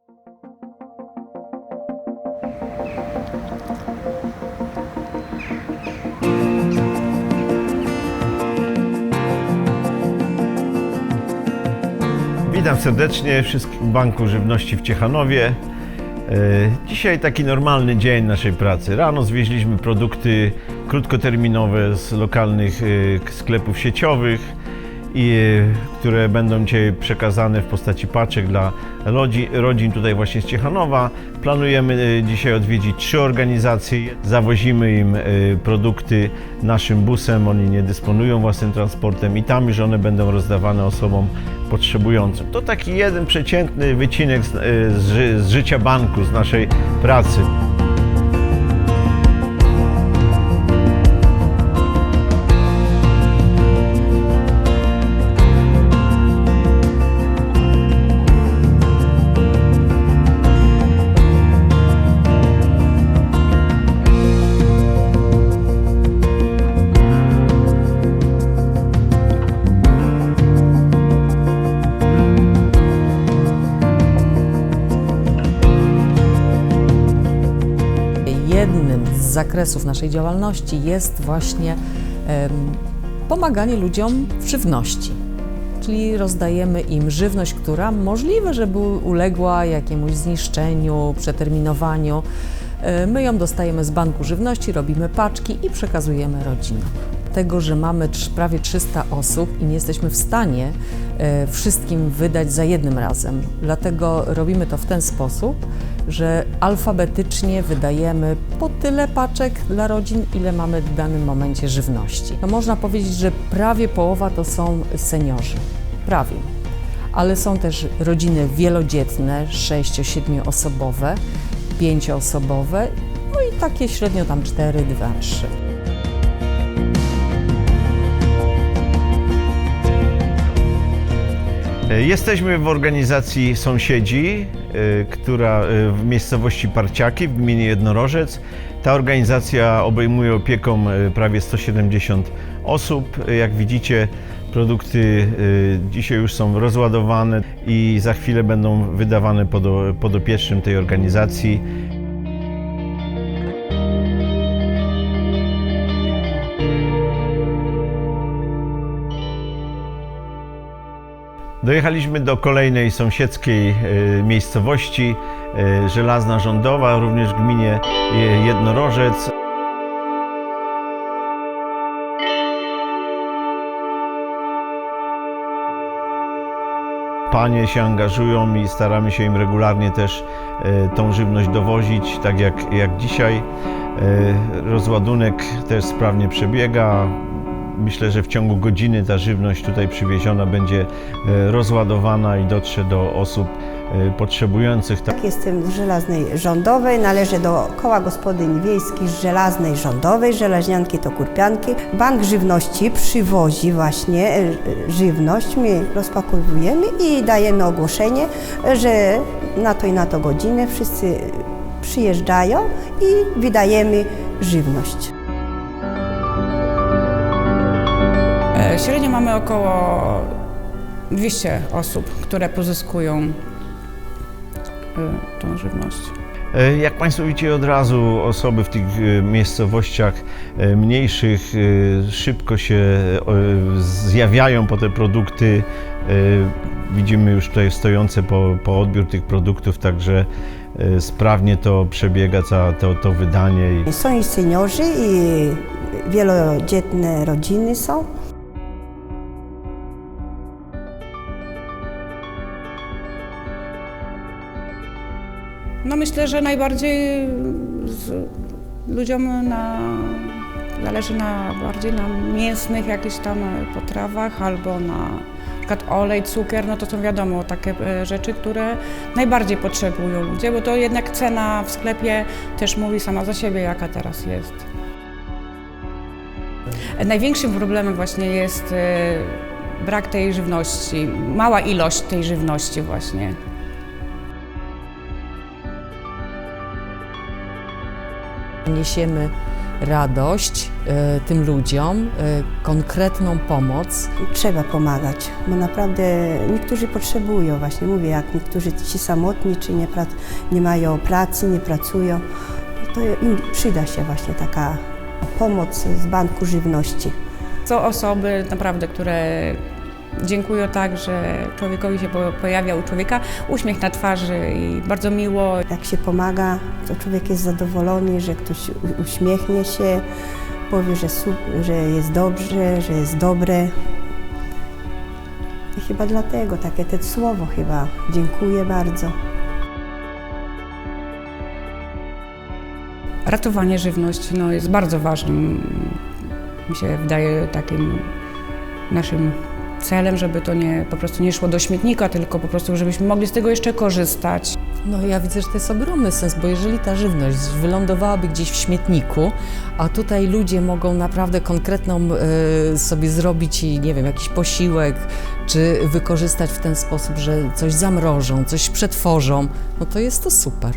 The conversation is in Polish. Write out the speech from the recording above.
Witam serdecznie wszystkich w Banku Żywności w Ciechanowie. Dzisiaj taki normalny dzień naszej pracy. Rano zwieźliśmy produkty krótkoterminowe z lokalnych sklepów sieciowych, które będą dzisiaj przekazane w postaci paczek dla rodzin tutaj właśnie z Ciechanowa. Planujemy dzisiaj odwiedzić 3 organizacje. Zawozimy im produkty naszym busem, oni nie dysponują własnym transportem i tam już one będą rozdawane osobom potrzebującym. To taki jeden przeciętny wycinek z życia banku, z naszej pracy. Jednym z zakresów naszej działalności jest właśnie pomaganie ludziom w żywności. Czyli rozdajemy im żywność, która możliwe, żeby uległa jakiemuś zniszczeniu, przeterminowaniu. My ją dostajemy z Banku Żywności, robimy paczki i przekazujemy rodzinom. Tego, że mamy prawie 300 osób i nie jesteśmy w stanie wszystkim wydać za jednym razem. Dlatego robimy to w ten sposób, że alfabetycznie wydajemy po tyle paczek dla rodzin, ile mamy w danym momencie żywności. No można powiedzieć, że prawie połowa to są seniorzy. Prawie. Ale są też rodziny wielodzietne, 6-7-osobowe, 5-osobowe, no i takie średnio tam 4, 2, 3. Jesteśmy w organizacji Sąsiedzi, która w miejscowości Parciaki w gminie Jednorożec. Ta organizacja obejmuje opieką prawie 170 osób. Jak widzicie, produkty dzisiaj już są rozładowane i za chwilę będą wydawane podopiecznym tej organizacji. Dojechaliśmy do kolejnej sąsiedzkiej miejscowości, Żelazna Rządowa, również w gminie Jednorożec. Panie się angażują i staramy się im regularnie też tą żywność dowozić, tak jak dzisiaj. Rozładunek też sprawnie przebiega. Myślę, że w ciągu godziny ta żywność tutaj przywieziona będzie rozładowana i dotrze do osób potrzebujących. Jestem z Żelaznej Rządowej, należę do Koła Gospodyń Wiejskich z Żelaznej Rządowej, Żelaźnianki to Kurpianki. Bank Żywności przywozi właśnie żywność, my rozpakowujemy i dajemy ogłoszenie, że na to i na to godzinę wszyscy przyjeżdżają i wydajemy żywność. Średnio mamy około 200 osób, które pozyskują tą żywność. Jak Państwo widzicie, od razu osoby w tych miejscowościach mniejszych szybko się zjawiają po te produkty. Widzimy już tutaj stojące po odbiór tych produktów, także sprawnie to przebiega to wydanie. Są i seniorzy, i wielodzietne rodziny są. No myślę, że najbardziej ludziom zależy bardziej na mięsnych jakichś tam potrawach albo na przykład olej, cukier, no to są wiadomo takie rzeczy, które najbardziej potrzebują ludzie, bo to jednak cena w sklepie też mówi sama za siebie, jaka teraz jest. Największym problemem właśnie jest brak tej żywności, mała ilość tej żywności właśnie. Niesiemy radość tym ludziom, konkretną pomoc. Trzeba pomagać, bo naprawdę niektórzy potrzebują, właśnie mówię, jak niektórzy ci samotni, czy nie mają pracy, nie pracują, to im przyda się właśnie taka pomoc z Banku Żywności. Są osoby naprawdę, które dziękują tak, że człowiekowi się pojawia u człowieka uśmiech na twarzy i bardzo miło. Jak się pomaga, to człowiek jest zadowolony, że ktoś uśmiechnie się, powie, że jest dobrze, że jest dobre. I chyba dlatego takie te słowo chyba dziękuję bardzo. Ratowanie żywności jest bardzo ważnym, mi się wydaje, takim naszym celem, żeby to po prostu nie szło do śmietnika, tylko po prostu, żebyśmy mogli z tego jeszcze korzystać. No ja widzę, że to jest ogromny sens, bo jeżeli ta żywność wylądowałaby gdzieś w śmietniku, a tutaj ludzie mogą naprawdę konkretną sobie zrobić i nie wiem, jakiś posiłek, czy wykorzystać w ten sposób, że coś zamrożą, coś przetworzą, no to jest to super.